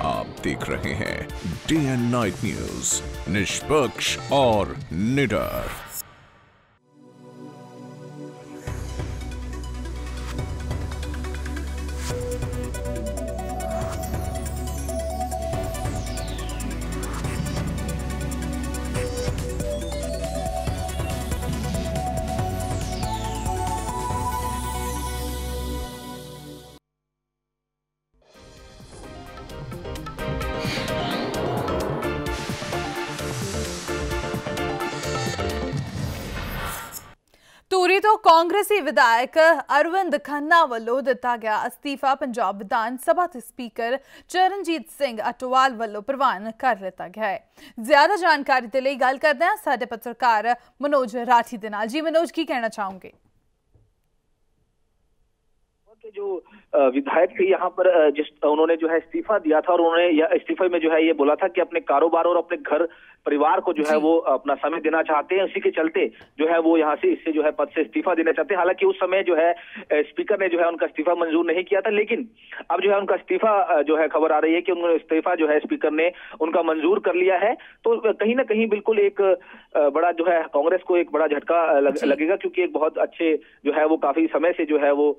आप देख रहे हैं डे एंड नाइट न्यूज, निष्पक्ष और निडर। ਧੂਰੀ ਤੋਂ ਕਾਂਗਰਸੀ ਵਿਧਾਇਕ ਅਰਵਿੰਦ ਖੰਨਾ ਵੱਲੋਂ ਦਿੱਤਾ ਗਿਆ ਅਸਤੀਫਾ ਪੰਜਾਬ ਵਿਧਾਨ ਸਭਾ ਦੇ ਸਪੀਕਰ ਚਰਨਜੀਤ ਸਿੰਘ ਅਟਵਾਲ ਵੱਲੋਂ ਪ੍ਰਵਾਨ ਕਰ ਲਿੱਤਾ ਗਿਆ ਹੈ। ਜ਼ਿਆਦਾ ਜਾਣਕਾਰੀ ਦੇ ਲਈ ਗੱਲ ਕਰਦੇ ਹਾਂ ਸਾਡੇ ਪੱਤਰਕਾਰ ਮਨੋਜ ਰਾਠੀ ਦੇ ਨਾਲ। जी मनोज, की कहना चाहोगे? जो विधायक थे यहाँ पर उन्होंने जो है इस्तीफा दिया था और उन्होंने इस्तीफे में जो है ये बोला था कि अपने कारोबार और अपने घर परिवार को जो है वो अपना समय देना चाहते हैं। उसी के चलते जो है वो यहाँ से इससे जो है पद से इस्तीफा देना चाहते हैं। हालांकि उस समय जो है स्पीकर ने जो है उनका इस्तीफा मंजूर नहीं किया था, लेकिन अब जो है उनका इस्तीफा जो है खबर आ रही है कि उन्होंने इस्तीफा जो है स्पीकर ने उनका मंजूर कर लिया है। तो कहीं ना कहीं बिल्कुल एक बड़ा जो है कांग्रेस को एक बड़ा झटका लगेगा, क्योंकि एक बहुत अच्छे जो है वो काफी समय से जो है वो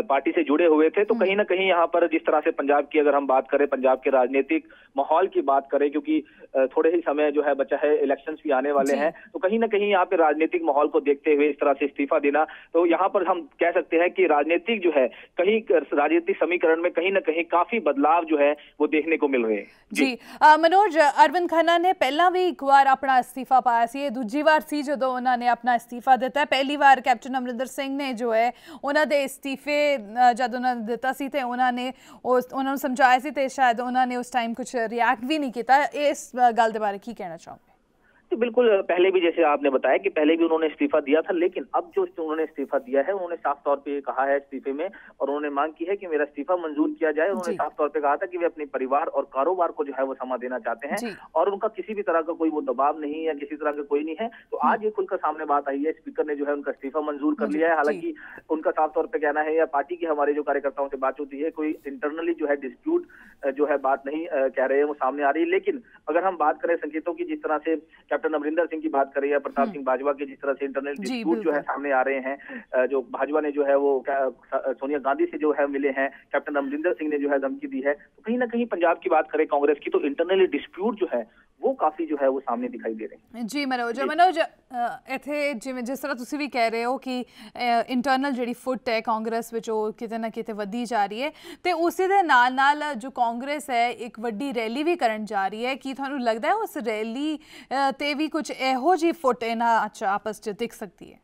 पार्टी से जुड़े हुए थे। तो कहीं ना कहीं यहाँ पर जिस तरह से पंजाब की अगर हम बात करें, पंजाब के राजनीतिक माहौल की बात करें, क्योंकि थोड़े ही समय जो है बचा है, इलेक्शंस भी आने वाले हैं, तो कहीं ना कहीं यहाँ पे राजनीतिक माहौल को देखते हुए इस तरह से इस्तीफा देना, तो यहाँ पर हम कह सकते हैं कि राजनीतिक जो है कहीं राजनीतिक समीकरण में कहीं ना कहीं काफी बदलाव जो है वो देखने को मिल रहे हैं। जी मनोज, अरविंद खन्ना ने पहला भी एक बार अपना इस्तीफा पाया सी, दूजी बार सी जो उन्होंने अपना इस्तीफा दिता है। पहली बार कैप्टन अमरिंदर सिंह ने जो है उन्होंने इस्तीफे जब उन्होंने दिता सी ते उन्होंने समझाया सी ते शायद उन्होंने उस टाइम कुछ रिएक्ट भी नहीं किया। इस गल के बारे की कहना चाहोगे? तो बिल्कुल पहले भी जैसे आपने बताया कि पहले भी उन्होंने इस्तीफा दिया था, लेकिन अब जो उन्होंने इस्तीफा दिया है उन्होंने साफ तौर पे कहा है इस्तीफे में, और उन्होंने मांग की है कि मेरा इस्तीफा मंजूर किया जाए। उन्होंने साफ तौर पे कहा था कि वे अपने परिवार और कारोबार को जो है वो समय देना चाहते हैं और उनका किसी भी तरह का कोई वो दबाव नहीं है या किसी तरह का कोई नहीं है। तो आज ये खुलकर सामने बात आई है, स्पीकर ने जो है उनका इस्तीफा मंजूर कर लिया है। हालांकि उनका साफ तौर पर कहना है, या पार्टी की हमारे जो कार्यकर्ताओं से बात होती है, कोई इंटरनली जो है डिस्प्यूट जो है बात नहीं कह रहे हैं, वो सामने आ रही है। लेकिन अगर हम बात करें संकेतों की, जिस तरह से कैप्टन अमरिंदर सिंह की बात करें या प्रताप सिंह बाजवा के जिस तरह से इंटरनल डिस्प्यूट जो है सामने आ रहे हैं, जो भाजपा ने जो है वो सोनिया गांधी से जो है मिले हैं, कैप्टन अमरिंदर सिंह ने जो है धमकी दी है, तो कहीं ना कहीं पंजाब की बात करें कांग्रेस की, तो इंटरनल डिस्प्यूट जो है वो काफी जो है वो सामने दिखाई दे रहे हैं। जी मनोज, इत्थे जिवें जिस तरह तुसीं भी कह रहे हो कि इंटरनल जिहड़ी फुट है कांग्रेस विच ओह किते ना किते वधी जा रही है, ते उसी दे नाल नाल जो कांग्रेस है एक वड्डी रैली भी करन जा रही है। कि तुहानूं लगदा है उस रैली ते भी कुछ इहो जी फुट इन्हां आपस च दिख सकती है?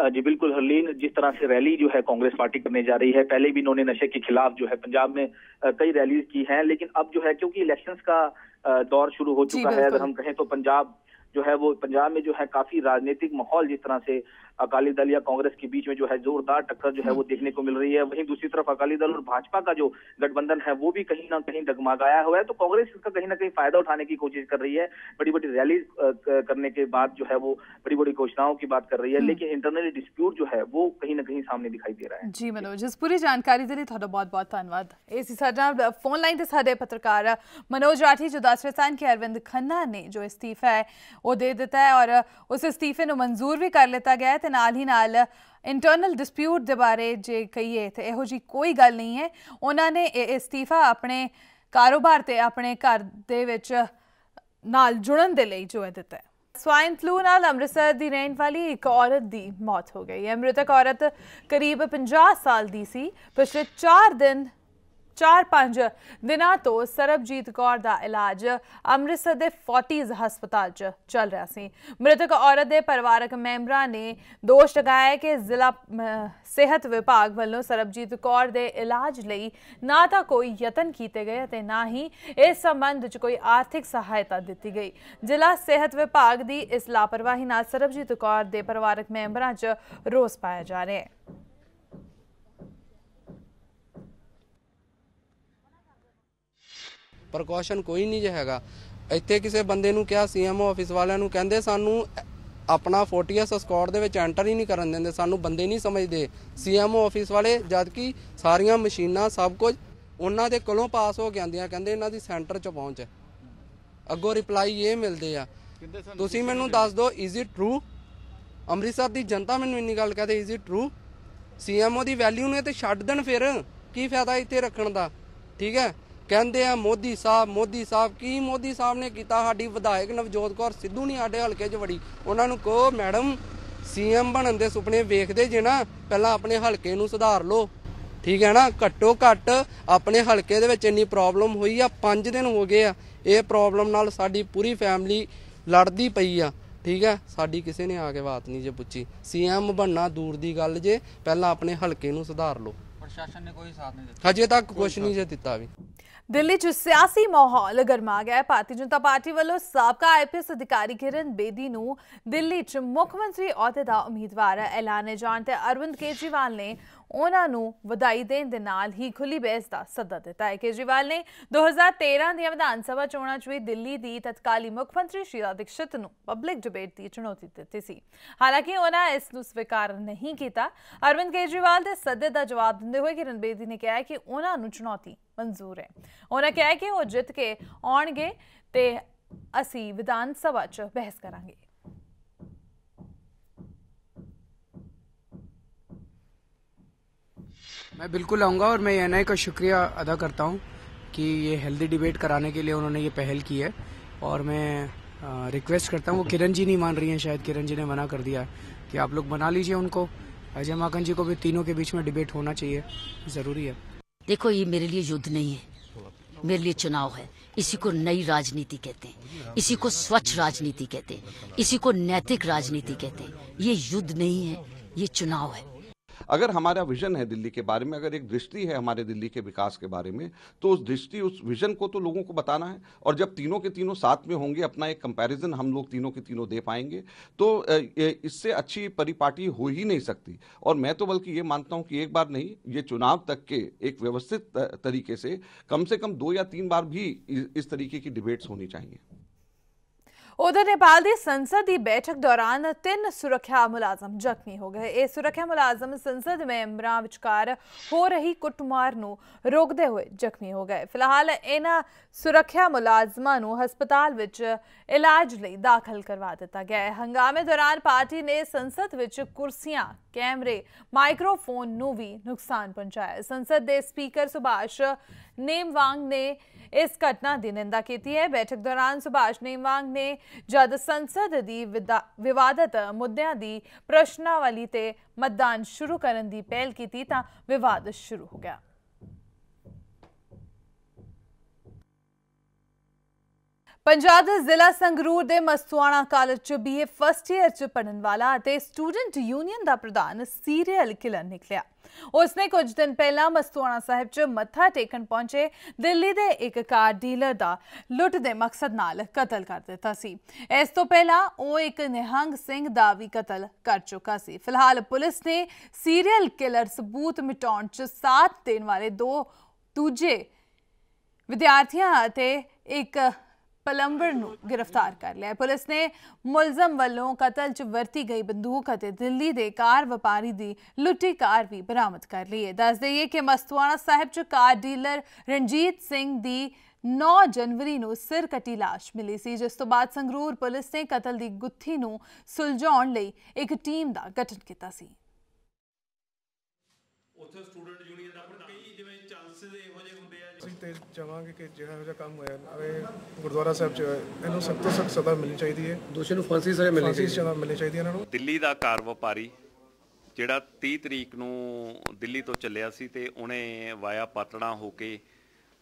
जी बिल्कुल हरलीन, जिस तरह से रैली जो है कांग्रेस पार्टी करने जा रही है, पहले भी इन्होंने नशे के खिलाफ जो है पंजाब में कई रैलीज की हैं, लेकिन अब जो है क्योंकि इलेक्शंस का दौर शुरू हो चुका है, अगर हम कहें तो पंजाब जो है वो पंजाब में जो है काफी राजनीतिक माहौल, जिस तरह से अकाली दल या कांग्रेस के बीच में जो है जोरदार टक्कर जो है वो देखने को मिल रही है, वहीं दूसरी तरफ अकाली दल और भाजपा का जो गठबंधन है वो भी कहीं ना कहीं डगमगाया हुआ है। तो कांग्रेस इसका कहीं ना कहीं फायदा उठाने की कोशिश कर रही है, बड़ी बड़ी रैली करने के बाद जो है वो बड़ी बड़ी घोषणाओं की बात कर रही है, लेकिन इंटरनल डिस्प्यूट जो है वो कहीं ना कहीं सामने दिखाई दे रहा है। जी मनोज, इस पूरी जानकारी के लिए तुहाडा बहुत बहुत धन्यवाद। इस साडा फोन लाइन ते साडे पत्रकार मनोज राठी जो दस रहे सन कि अरविंद खन्ना ने जो इस्तीफा है वो दे दिता है और उस इस्तीफे को मंजूर भी कर लिया गया है। नाल ही नाल इंटरनल डिस्प्यूट के बारे जे कहिए तो इहो जी कोई गल नहीं है। उन्होंने इस्तीफा अपने कारोबार ते अपने घर दे विच नाल जुड़न दे लई जो है दिता है। स्वाइन फ्लू नाल अमृतसर दी रहने वाली एक औरत दी मौत हो गई है। मृतक औरत करीब 50 साल दी सी। पिछले 4-5 दिनों तो सरबजीत कौर का इलाज अमृतसर के फोर्टिज हस्पताल चल रहा सी। मृतक औरत के परिवारक मैंबरां ने दोष लगाया कि जिला सेहत विभाग वालों सरबजीत कौर के इलाज लई ना तो कोई यतन किए गए ते ना ही इस संबंध च कोई आर्थिक सहायता दी गई। जिला सेहत विभाग की इस लापरवाही नाल सरबजीत कौर के परिवारक मैंबरां च रोस पाया जा रहा है। ਪ੍ਰਕਾਸ਼ਨ ਕੋਈ ਨਹੀਂ ਜੇ ਹੈਗਾ ਇੱਥੇ। ਕਿਸੇ ਬੰਦੇ ਨੂੰ ਕਿਹਾ ਸੀਐਮਓ ਆਫਿਸ ਵਾਲਿਆਂ ਨੂੰ, ਕਹਿੰਦੇ ਸਾਨੂੰ ਆਪਣਾ ਫੋਰਟੀਐਸ ਸਕੁਆਡ ਦੇ ਵਿੱਚ ਐਂਟਰ ਹੀ ਨਹੀਂ ਕਰਨ ਦਿੰਦੇ, ਸਾਨੂੰ ਬੰਦੇ ਨਹੀਂ ਸਮਝਦੇ ਸੀਐਮਓ ਆਫਿਸ ਵਾਲੇ, ਜਦ ਕਿ ਸਾਰੀਆਂ ਮਸ਼ੀਨਾਂ ਸਭ ਕੁਝ ਉਹਨਾਂ ਦੇ ਕੋਲੋਂ ਪਾਸ ਹੋ ਕੇ ਆਉਂਦੀਆਂ, ਕਹਿੰਦੇ ਇਹਨਾਂ ਦੀ ਸੈਂਟਰ 'ਚ ਪਹੁੰਚ। ਅੱਗੋਂ ਰਿਪਲਾਈ ਇਹ ਮਿਲਦੇ ਆ, ਤੁਸੀਂ ਮੈਨੂੰ ਦੱਸ ਦਿਓ ਇਜ਼ ਇਟ ਟਰੂ। ਅੰਮ੍ਰਿਤਸਰ ਦੀ ਜਨਤਾ ਮੈਨੂੰ ਇੰਨੀ ਗੱਲ ਕਹਦੇ is it true. CMO the value ਨੇ ਤੇ ਛੱਡ ਦੇਣ, ਫਿਰ ਕੀ ਫਾਇਦਾ ਇੱਥੇ ਰੱਖਣ ਦਾ। ਠੀਕ ਹੈ, ਕਹਿੰਦੇ ਆ ਮੋਦੀ ਸਾਹਿਬ ਕੀ ਮੋਦੀ ਸਾਹਿਬ ਨੇ ਕੀਤਾ? ਸਾਡੀ ਵਿਧਾਇਕ ਨਵਜੋਤ ਕੌਰ ਸਿੱਧੂ ਨਹੀਂ ਸਾਡੇ ਹਲਕੇ 'ਚ ਵੜੀ। ਉਹਨਾਂ ਨੂੰ ਕਹੋ ਮੈਡਮ CM ਬਣਨ ਦੇ ਸੁਪਨੇ ਵੇਖਦੇ ਜੇ ਨਾ, ਪਹਿਲਾਂ ਆਪਣੇ ਹਲਕੇ ਨੂੰ ਸੁਧਾਰ ਲਓ। ਠੀਕ ਹੈ ਨਾ, ਘੱਟੋ ਘੱਟ ਆਪਣੇ ਹਲਕੇ ਦੇ ਵਿੱਚ ਇੰਨੀ ਪ੍ਰੋਬਲਮ ਹੋਈ ਆ, 5 ਦਿਨ ਹੋ ਗਏ ਆ ਇਹ ਪ੍ਰੋਬਲਮ ਨਾਲ ਸਾਡੀ ਪੂਰੀ ਫੈਮਿਲੀ ਲੜਦੀ ਪਈ ਆ। ਠੀਕ ਹੈ, ਸਾਡੀ ਕਿਸੇ ਨੇ ਆ ਕੇ ਬਾਤ ਨਹੀਂ ਜੇ ਪੁੱਛੀ। CM ਬਣਨਾ ਦੂਰ ਦੀ ਗੱਲ ਜੇ, ਪਹਿਲਾਂ ਆਪਣੇ ਹਲਕੇ ਨੂੰ ਸੁਧਾਰ ਲਓ। ਪ੍ਰਸ਼ਾਸਨ ਨੇ ਕੋਈ ਸਾਥ ਨਹੀਂ ਦਿੱਤਾ, ਹਜੇ ਤੱਕ ਕੁਝ ਨਹੀਂ ਜੇ ਦਿੱਤਾ ਵੀ। दिल्ली च सियासी माहौल गरमा गया। भारतीय जनता पार्टी वालों साबका IPS अधिकारी किरण बेदी नूं दिल्ली च मुख्यमंत्री अहुदे दा उम्मीदवार ऐलाने जाण ते अरविंद केजरीवाल ने उन्हां नूं वधाई देण दे नाल ही खुली बहस दा सद्दा दिता है। केजरीवाल ने 2013 दी विधान सभा चोणां च भी दिल्ली दी तत्काली मुख्यमंत्री शीला दीक्षित नूं पब्लिक डिबेट दी चुनौती दित्ती सी, हालांकि उन्हां इस नूं स्वीकार नहीं कीता। अरविंद केजरीवाल दे सद्दे दा जवाब दिंदे होए किरण बेदी ने कहा कि उन्हां नूं चुनौती मंजूर है। उन्होंने कहा कि वो जित के आउणगे ते असी विधान सभा च बहस करांगे। मैं बिल्कुल आऊँगा और मैं NI का शुक्रिया अदा करता हूँ कि ये हेल्दी डिबेट कराने के लिए उन्होंने ये पहल की है। और मैं रिक्वेस्ट करता हूँ, वो किरण जी नहीं मान रही हैं, शायद किरण जी ने मना कर दिया कि आप लोग बना लीजिए उनको। अजय माकन जी को भी तीनों के बीच में डिबेट होना चाहिए, ज़रूरी है। देखो, ये मेरे लिए युद्ध नहीं है, मेरे लिए चुनाव है। इसी को नई राजनीति कहते हैं, इसी को स्वच्छ राजनीति कहते हैं, इसी को नैतिक राजनीति कहते हैं। ये युद्ध नहीं है, ये चुनाव है। अगर हमारा विजन है दिल्ली के बारे में, अगर एक दृष्टि है हमारे दिल्ली के विकास के बारे में, तो उस दृष्टि उस विजन को तो लोगों को बताना है। और जब तीनों के तीनों साथ में होंगे, अपना एक कंपैरिजन हम लोग तीनों के तीनों दे पाएंगे, तो इससे अच्छी परिपाटी हो ही नहीं सकती। और मैं तो बल्कि ये मानता हूं कि एक बार नहीं, ये चुनाव तक के एक व्यवस्थित तरीके से कम 2 या 3 बार भी इस तरीके की डिबेट्स होनी चाहिए। उधर नेपाल की संसद की बैठक दौरान 3 सुरक्षा मुलाजम जख्मी हो गए। ये सुरक्षा मुलाजम संसद मैंबरां विचकार हो रही कुटमार नूं रोकदे हुए जख्मी हो गए। फिलहाल इन्हां सुरक्षा मुलाजमां नूं हस्पताल विच इलाज लई दाखिल करवा दिता गया है। हंगामे दौरान पार्टी ने संसद विच कुर्सियां, कैमरे, माइक्रोफोन नूं भी नुकसान पहुंचाया। संसद के स्पीकर सुभाष नेमवांग ने इस घटना की निंदा की है। बैठक दौरान सुभाष नेमवांग ने जद संसद की विवादित मुद्दों की प्रश्नावली ते मतदान शुरू करने की पहल की तां विवाद शुरू हो गया। पंजाब दे जिला संगरूर दे मस्तुआणा कॉलेज च BA फर्स्ट ईयर च पढ़न वाला ते स्टूडेंट यूनियन का प्रधान सीरियल किलर निकलिया। उसने कुछ दिन पहला मस्तुआणा साहिब च मत्था टेकन पहुंचे दिल्ली दे एक कार डीलर का लुट दे मकसद नाल कतल कर दिता सी। इस तो पहला वो एक निहंग सिंह दा भी कतल कर चुका सी। फिलहाल पुलिस ने सीरियल किलर सबूत मिटाउण च साथ देने वाले 2 दूजे विद्यार्थियों ते एक पलंबर नूं गिरफ्तार कर लिया। पुलिस ने मुलजम वालों कतल च वरती गई बंदूक और दिल्ली के कार व्यापारी की लुटी कार भी बरामद कर ली है। दस देइए कि मस्तुआणा साहिब च कार डीलर रणजीत सिंह की 9 जनवरी नूं सिर कटी लाश मिली सी, जिस तो बाद संगरूर पुलिस ने कतल की गुत्थी नूं सुलझाउण लई एक टीम का गठन किया सी। ਤੇ ਚਾਹਾਂਗੇ ਕਿ ਜਿਹੜਾ ਇਹੋ ਜਿਹਾ ਕੰਮ ਹੋਇਆ ਗੁਰਦੁਆਰਾ ਸਾਹਿਬ 'ਚ ਇਹਨੂੰ ਸਖਤ ਤੋਂ ਸਖਤ ਸਜ਼ਾ ਮਿਲਣੀ ਚਾਹੀਦੀ ਹੈ। ਦੋਸ਼ੀ ਨੂੰ ਫਾਂਸੀ ਸਜ਼ਾ ਮਿਲਣੀ ਚਾਹੀਦੀ ਹੈ ਇਹਨਾਂ ਨੂੰ। ਦਿੱਲੀ ਦਾ ਕਾਰ ਵਪਾਰੀ ਜਿਹੜਾ 30 ਤਰੀਕ ਨੂੰ ਦਿੱਲੀ ਤੋਂ ਚੱਲਿਆ ਸੀ ਤੇ ਉਹਨੇ ਵਾਇਆ ਪਾਤੜਾ ਹੋ ਕੇ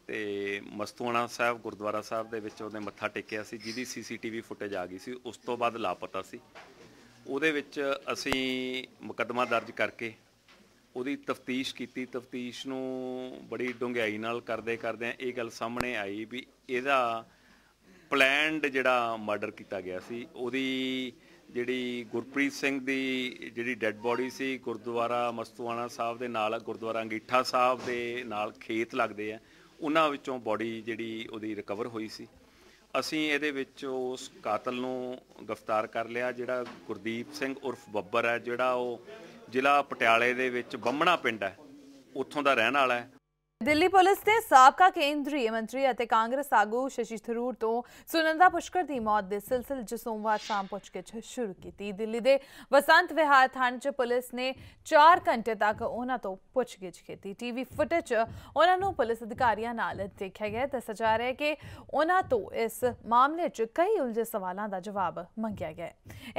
ਤੇ ਮਸਤੂਆਣਾ ਸਾਹਿਬ ਗੁਰਦੁਆਰਾ ਸਾਹਿਬ ਦੇ ਵਿੱਚ ਉਹਨੇ ਮੱਥਾ ਟੇਕਿਆ ਸੀ, ਜਿਹਦੀ CCTV ਫੁਟੇਜ ਆ ਗਈ ਸੀ। ਉਸ ਤੋਂ ਬਾਅਦ ਲਾਪਤਾ ਸੀ। ਉਹਦੇ ਵਿੱਚ ਅਸੀਂ ਮੁਕੱਦਮਾ ਦਰਜ ਕਰਕੇ ਉਹਦੀ ਤਫਤੀਸ਼ ਕੀਤੀ। ਤਫਤੀਸ਼ ਨੂੰ ਬੜੀ ਡੂੰਘਾਈ ਨਾਲ ਕਰਦੇ ਇਹ ਗੱਲ ਸਾਹਮਣੇ ਆਈ ਵੀ ਇਹਦਾ ਪਲੈਨਡ ਜਿਹੜਾ ਮਰਡਰ ਕੀਤਾ ਗਿਆ ਸੀ। ਉਹਦੀ ਜਿਹੜੀ ਗੁਰਪ੍ਰੀਤ ਸਿੰਘ ਦੀ ਜਿਹੜੀ ਡੈੱਡ ਬੋਡੀ ਸੀ ਗੁਰਦੁਆਰਾ ਮਸਤੂਆਣਾ ਸਾਹਿਬ ਦੇ ਨਾਲ, ਗੁਰਦੁਆਰਾ ਅੰਗੀਠਾ ਸਾਹਿਬ ਦੇ ਨਾਲ ਖੇਤ ਲੱਗਦੇ ਆ, ਉਹਨਾਂ ਵਿੱਚੋਂ ਬੋਡੀ ਜਿਹੜੀ ਉਹਦੀ ਰਿਕਵਰ ਹੋਈ ਸੀ। ਅਸੀਂ ਇਹਦੇ ਵਿੱਚ ਉਸ ਕਾਤਲ ਨੂੰ ਗ੍ਰਿਫਤਾਰ ਕਰ ਲਿਆ, ਜਿਹੜਾ ਗੁਰਦੀਪ ਸਿੰਘ ਉਰਫ ਬੱਬਰ ਹੈ, ਜਿਹੜਾ ਉਹ ਜ਼ਿਲ੍ਹਾ ਪਟਿਆਲੇ ਦੇ ਵਿੱਚ ਬੰਮਣਾ ਪਿੰਡ ਹੈ, ਉੱਥੋਂ ਦਾ ਰਹਿਣ ਵਾਲਾ ਹੈ। दिल्ली पुलिस ने साबका केंद्रीय मंत्री ਅਤੇ ਕਾਂਗਰਸ ਆਗੂ ਸ਼ਸ਼ੀ ਥਰੂਰ ਤੋਂ ਸੁਨੰਦਾ ਪੁਸ਼ਕਰ ਦੀ ਮੌਤ ਦੇ ਸਿਲਸਿਲੇ 'ਚ ਸੋਮਵਾਰ ਸ਼ਾਮ ਪੁੱਛਗਿੱਛ ਸ਼ੁਰੂ ਕੀਤੀ। ਦਿੱਲੀ ਦੇ ਵਸੰਤ ਵਿਹਾਰ ਥਾਣੇ 'ਚ ਪੁਲਿਸ ਨੇ 4 ਘੰਟੇ ਤੱਕ ਉਹਨਾਂ ਤੋਂ ਪੁੱਛਗਿੱਛ ਕੀਤੀ। ਟੀਵੀ ਫੁਟੇਜ 'ਚ ਉਹਨਾਂ ਨੂੰ ਪੁਲਿਸ ਅਧਿਕਾਰੀਆਂ ਨਾਲ ਦੇਖਿਆ ਗਿਆ। ਦੱਸਿਆ ਜਾ ਰਿਹਾ ਹੈ ਕਿ ਉਹਨਾਂ ਤੋਂ ਇਸ ਮਾਮਲੇ 'ਚ ਕਈ ਉਲਝੇ ਸਵਾਲਾਂ ਦਾ ਜਵਾਬ ਮੰਗਿਆ ਗਿਆ।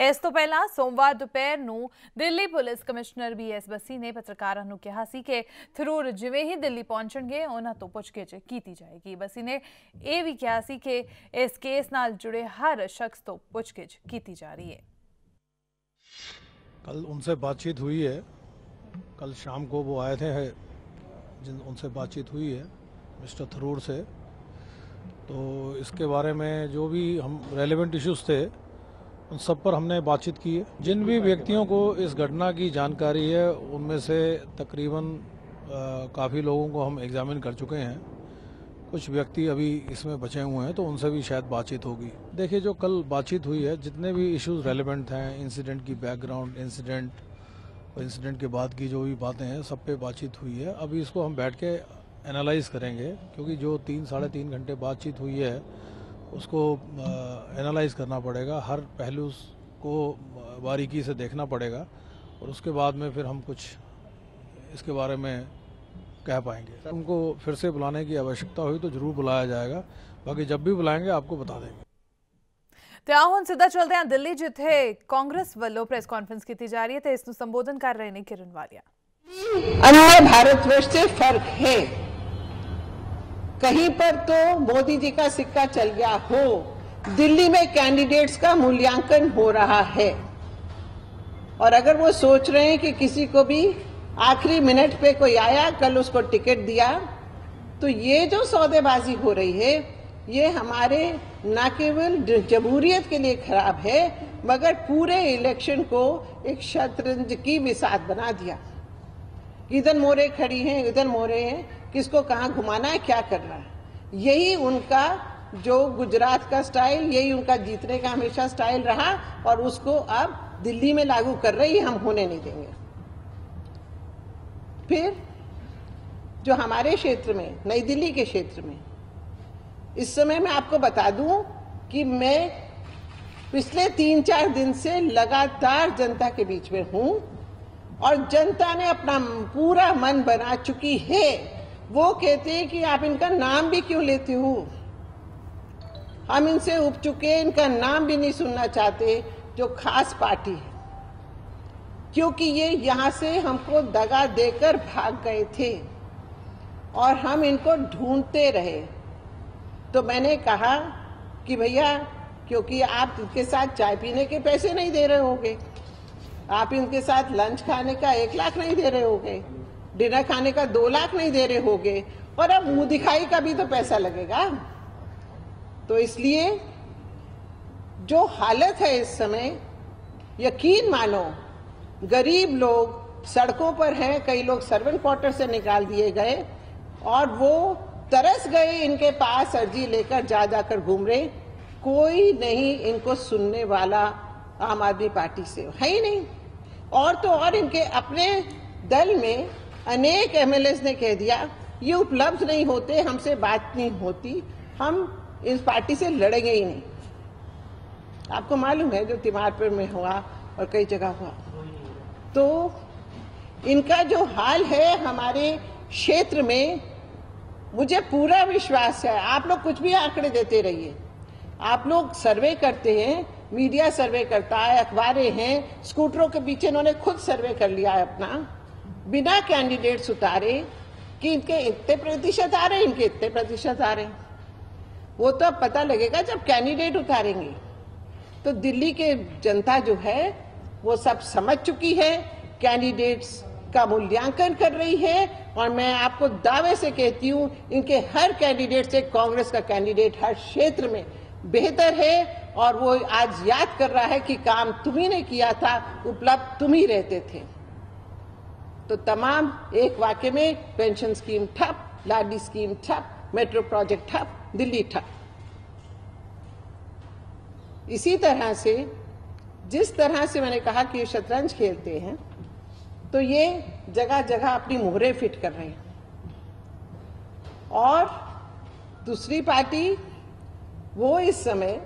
ਇਸ ਤੋਂ ਪਹਿਲਾਂ ਸੋਮਵਾਰ ਦੁਪਹਿਰ ਨੂੰ ਦਿੱਲੀ ਪੁਲਿਸ ਕਮਿਸ਼ਨਰ BS ਬੱਸੀ ਨੇ ਪੱਤਰਕਾਰਾਂ ਨੂੰ ਕਿਹਾ ਸੀ ਕਿ ਥਰੂਰ ਜਿਵੇਂ ਹੀ ਦਿੱਲੀ ਪਹੁੰਚਣਗੇ ਉਹਨਾਂ ਤੋਂ ਪੁੱਛਗਿੱਛ ਕੀਤੀ ਜਾਏਗੀ। ਬੱਸੀ ਨੇ ਇਹ ਵੀ ਕਿਹਾ ਸੀ ਕਿ ਇਸ ਕੇਸ ਨਾਲ जुड़े हर शख्स तो पूछगिछ की जा रही है। कल उनसे बातचीत हुई है, कल शाम को वो आए थे, उनसे बातचीत हुई है मिस्टर थरूर से। तो इसके बारे में जो भी हम रेलेवेंट इश्यूज थे उन सब पर हमने बातचीत की है। जिन भी व्यक्तियों को इस घटना की जानकारी है उनमें से तकरीबन काफ़ी लोगों को हम एग्जामिन कर चुके हैं। कुछ व्यक्ति अभी इसमें बचे हुए हैं तो उनसे भी शायद बातचीत होगी। देखिए जो कल बातचीत हुई है, जितने भी इश्यूज रेलेवेंट हैं, इंसिडेंट की बैकग्राउंड, इंसिडेंट के बाद की जो भी बातें हैं, सब पे बातचीत हुई है। अभी इसको हम बैठ के एनालाइज करेंगे, क्योंकि जो 3-3.5 घंटे बातचीत हुई है उसको एनालाइज करना पड़ेगा, हर पहलू को बारीकी से देखना पड़ेगा और उसके बाद में फिर हम कुछ इसके बारे में कह पाएंगे। उनको फिर से बुलाने की आवश्यकता हुई तो जरूर बुलाया जाएगा, बाकी जब भी बुलाएंगे आपको बता देंगे। ਤੇ ਆਓ ਹੁਣ ਸਿੱਧਾ ਚੱਲਦੇ ਹਾਂ ਦਿੱਲੀ, ਜਿੱਥੇ ਕਾਂਗਰਸ ਵੱਲੋਂ ਪ੍ਰੈਸ ਕਾਨਫਰੰਸ ਕੀਤੀ ਜਾ ਰਹੀ ਹੈ ਤੇ ਇਸ ਨੂੰ ਸੰਬੋਧਨ ਕਰ ਰਹੇ ਨੇ ਕਿਰਨ ਵਾਲੀਆ। अन्य भारतवर्ष से फर्क है, कहीं पर तो मोदी जी का सिक्का चल गया हो, दिल्ली में कैंडिडेट्स का मूल्यांकन हो रहा है और अगर वो सोच रहे हैं कि किसी को भी आखिरी मिनट पे कोई आया कल उसको टिकट दिया, तो ये जो सौदेबाजी हो रही है ये हमारे न केवल जमहूरियत के लिए खराब है मगर पूरे इलेक्शन को एक शतरंज की बिसात बना दिया। इधर मोरे खड़ी हैं, इधर मोरे हैं, किसको कहाँ घुमाना है, क्या करना है। यही उनका जो गुजरात का स्टाइल, यही उनका जीतने का हमेशा स्टाइल रहा और उसको अब दिल्ली में लागू कर रहे हैं, हम होने नहीं देंगे। फिर जो हमारे क्षेत्र में, नई दिल्ली के क्षेत्र में, इस समय मैं आपको बता दूं कि मैं पिछले 3-4 दिन से लगातार जनता के बीच में हूं और जनता ने अपना पूरा मन बना चुकी है। वो कहते हैं कि आप इनका नाम भी क्यों लेते हो, हम इनसे उब चुके, इनका नाम भी नहीं सुनना चाहते, जो खास पार्टी है, क्योंकि ये यहाँ से हमको दगा देकर भाग गए थे और हम इनको ढूंढते रहे। तो मैंने कहा कि भैया, क्योंकि आप इनके साथ चाय पीने के पैसे नहीं दे रहे होगे, आप इनके साथ लंच खाने का 1 लाख नहीं दे रहे होगे, डिनर खाने का 2 लाख नहीं दे रहे होगे और अब मुंह दिखाई का भी तो पैसा लगेगा। तो इसलिए जो हालत है इस समय, यकीन मानो गरीब लोग सड़कों पर हैं, कई लोग सर्वेंट क्वार्टर से निकाल दिए गए और वो तरस गए, इनके पास अर्जी लेकर जाकर घूम रहे, कोई नहीं इनको सुनने वाला आम आदमी पार्टी से है ही नहीं। और तो और इनके अपने दल में अनेक MLAs ने कह दिया ये उपलब्ध नहीं होते, हमसे बात नहीं होती, हम इस पार्टी से लड़ेंगे ही नहीं। आपको मालूम है जो तिमारपुर में हुआ और कई जगह हुआ। तो इनका जो हाल है हमारे क्षेत्र में, मुझे पूरा विश्वास है, आप लोग कुछ भी आंकड़े देते रहिए, आप लोग सर्वे करते हैं, मीडिया सर्वे करता है, अखबारें हैं, स्कूटरों के पीछे इन्होंने खुद सर्वे कर लिया है अपना, बिना कैंडिडेट्स उतारे कि इनके इतने प्रतिशत आ रहे हैं, इनके इतने प्रतिशत आ रहे हैं। वो तो अब पता लगेगा जब कैंडिडेट उतारेंगे। तो दिल्ली के जनता जो है वो सब समझ चुकी है, कैंडिडेट्स का मूल्यांकन कर रही है और मैं आपको दावे से कहती हूँ इनके हर कैंडिडेट से कांग्रेस का कैंडिडेट हर क्षेत्र में बेहतर है और वो आज याद कर रहा है कि काम तुम ही ने किया था, उपलब्ध तुम ही रहते थे। तो तमाम एक वाक्य में पेंशन स्कीम ठप, लाडली स्कीम ठप, मेट्रो प्रोजेक्ट ठप, दिल्ली ठप। इसी तरह से जिस तरह से मैंने कहा कि शतरंज खेलते हैं तो ये जगह जगह अपनी मोहरें फिट कर रहे हैं। और दूसरी पार्टी वो इस समय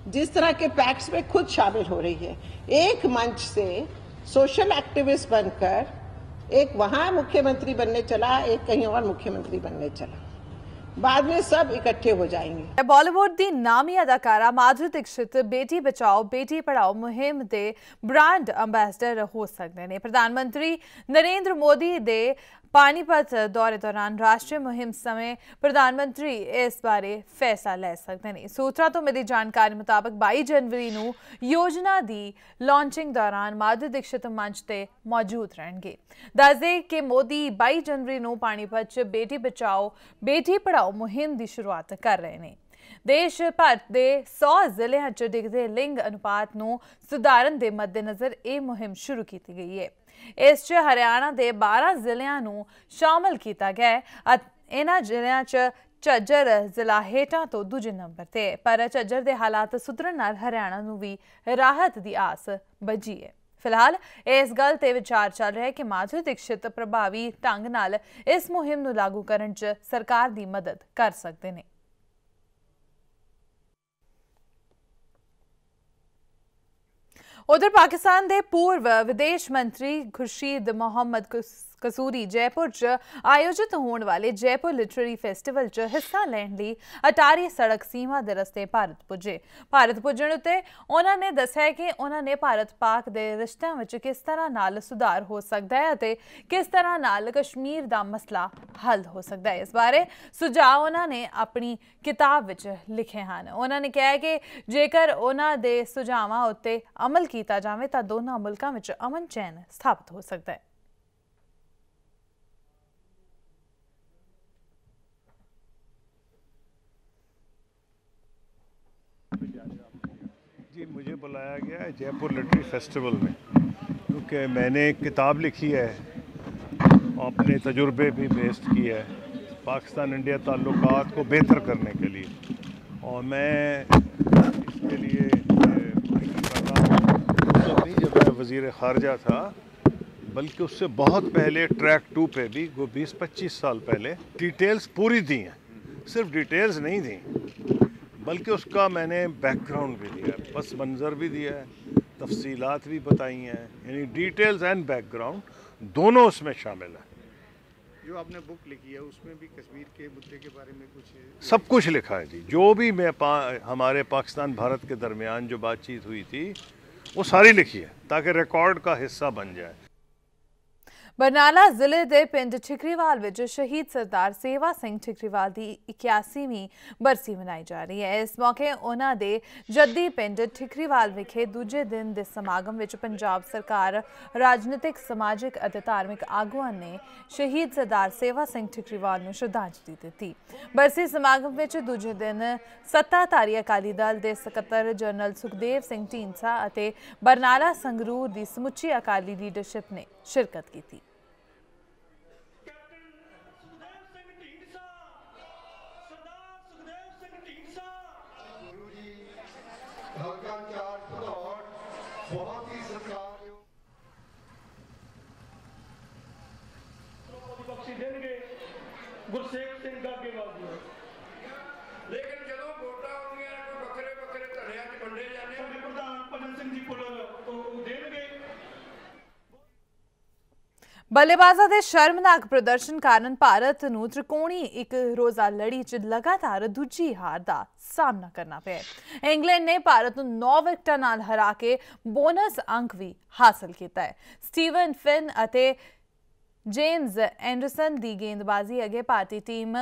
जिस तरह के पैक्ट्स में खुद शामिल हो रही है, एक मंच से सोशल एक्टिविस्ट बनकर एक वहां मुख्यमंत्री बनने चला, एक कहीं और मुख्यमंत्री बनने चला, बाद में सब इकट्ठे हो जाएंगे। बॉलीवुड दी नामी अदाकारा माधुरी दीक्षित बेटी बचाओ बेटी पढ़ाओ मुहिम दे ब्रांड अंबैसडर हो सकते हैं। प्रधानमंत्री नरेंद्र मोदी दे पानीपत दौरे दौरान राष्ट्रीय मुहिम समय प्रधानमंत्री इस बारे फैसला ले सकते हैं। सूत्रों तो मिली जानकारी मुताबिक 22 जनवरी नू योजना दी लॉन्चिंग दौरान माधुरी दीक्षित मंच ते मौजूद रहेंगे। दस दे कि मोदी 22 जनवरी नू पानीपत च बेटी बचाओ बेटी पढ़ाओ मुहिम की शुरुआत कर रहे हैं। देश भर के 100 जिलों च डिगदे लिंग अनुपात नू सुधारन के मद्देनजर यह मुहिम शुरू की गई है। इस च हरियाणा के 12 जिलों नू शामिल किया गया है। इन्हां जिलों च झज्जर जिला हेठां तो दूजे नंबर ते, पर झज्जर के हालात सुधरन नाल हरियाणा नू भी राहत की आस बजी है। फिलहाल इस गल ते विचार चल रहा है कि माधुरी दीक्षित प्रभावी ढंग नाल इस मुहिम नू लागू करन च सरकार की मदद कर सकते हैं। उधर पाकिस्तान के पूर्व विदेश मंत्री खुर्शीद मोहम्मद कसूरी जयपुर च आयोजित होने वाले जयपुर लिटरेरी फेस्टिवल च हिस्सा लैण लई अटारी सड़क सीमा के रस्ते भारत पुजे। भारत पुजण उत्ते उन्होंने दस्सिया कि उन्होंने भारत पाक के रिश्तों में किस तरह नाल सुधार हो सकता है ते किस तरह नाल कश्मीर का मसला हल हो सकता है। इस बारे सुझाव उन्होंने अपनी किताब विच लिखे हैं। उन्होंने कहा कि जेकर उन्होंने सुझावां उत्ते अमल किया जाए तो दोनों मुल्कों में अमन चैन स्थापित हो सकता है। जी, मुझे बुलाया गया है जयपुर लिटरेरी फेस्टिवल में, क्योंकि मैंने एक किताब लिखी है, अपने तजुर्बे भी बेस्ड किया है पाकिस्तान इंडिया ताल्लुकात को बेहतर करने के लिए, और मैं इसके लिए जब मैं वज़ीर ख़ारजा था, बल्कि उससे बहुत पहले ट्रैक 2 पे भी 20-25 साल पहले डिटेल्स पूरी दी हैं। सिर्फ डिटेल्स नहीं दी बल्कि उसका मैंने बैकग्राउंड भी दिया है, पस मंज़र भी दिया है, तफसीलात भी बताई हैं, यानी डिटेल्स एंड बैकग्राउंड दोनों उसमें शामिल है। जो आपने बुक लिखी है उसमें भी कश्मीर के मुद्दे के बारे में कुछ सब कुछ लिखा है जी। जो भी हमारे पाकिस्तान भारत के दरमियान जो बातचीत हुई थी वो सारी लिखी है, ताकि रिकॉर्ड का हिस्सा बन जाए। बरनाला जिले के पिंड ठिकरीवाल विच शहीद सरदार सेवा सिंह ठिकरीवाल की 81वीं बरसी मनाई जा रही है। इस मौके उन्होंने जद्दी पिंड ठिकरीवाल विखे दूजे दिन के समागम विच पंजाब सरकार, राजनीतिक, समाजिक और धार्मिक आगुआं ने शहीद सरदार सेवा सिंह ठिकरीवाल नूं श्रद्धांजलि दी। बरसी समागम विच दूजे दिन सत्ताधारी अकाली दल के सकत्तर जनरल सुखदेव सिंह ढींडसा और बरनाला संगरूर की समुची अकाली लीडरशिप ने शिरकत की। गुरसेख सिंह गागे वाली लेकिन जो वोटा होंगे बखरे बखरे धड़िया च वंडे जाने प्रधान भजन सिंह जी को देंगे। बल्लेबाज़ां दे शर्मनाक प्रदर्शन कारण भारत नूं त्रिकोणी एक रोज़ा लड़ी च लगातार दूजी हार का सामना करना पिया। इंग्लैंड ने भारत नूं 9 विकेटां नाल हरा के बोनस अंक भी हासिल किया है। स्टीवन फिन और जेम्स एंडरसन की गेंदबाजी अगे भारतीय टीम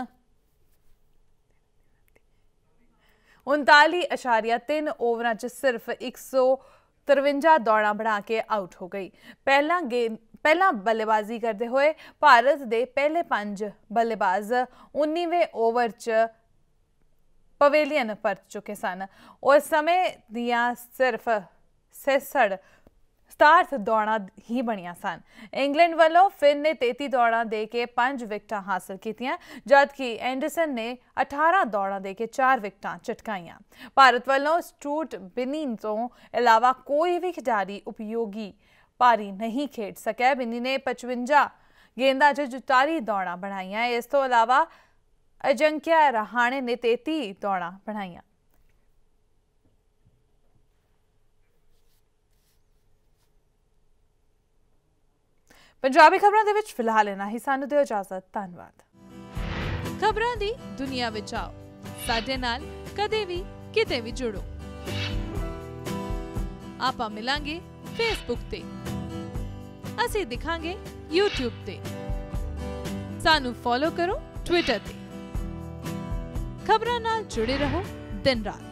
39.3 ओवरां च सिर्फ 153 दौड़ां बना के आउट हो गई। पहला बल्लेबाजी करते हुए भारत के पहले 5 बल्लेबाज 19वें ओवर च पवेलियन परत चुके सन। उस समय दियां सिर्फ 67 दौड़ां ही बनिया सन। इंग्लैंड वालों फिन ने 33 दौड़ां दे के 5 विकेटां हासिल कीतियां, जबकि एंडरसन ने 18 दौड़ां दे के 4 विकेटां झटकाइयां। भारत वालों स्टूअर्ट बिन्नी तो इलावा कोई भी खिडारी उपयोगी पारी नहीं खेड सका। बिन्नी ने 55 गेंदा 'ਚ 44 ਦੌੜਾਂ ਬਣਾਈਆਂ। ਇਸ ਤੋਂ ਇਲਾਵਾ ਅਜੰਕਿਆ ਰਹਾणे ਨੇ 33 ਦੌੜਾਂ ਬਣਾਈਆਂ। पंजाबी खबरों दे विच फिलहाल इन्ना ही। सानू दिओ इजाजत। धन्नवाद। खबरों दी दुनिया विच आओ, साडे नाल कदे भी किते भी जुड़ो। आपां मिलांगे फेसबुक ते, असीं दिखांगे यूट्यूब ते, सानू फॉलो करो ट्विटर ते। खबरां नाल जुड़े रहो दिन रात।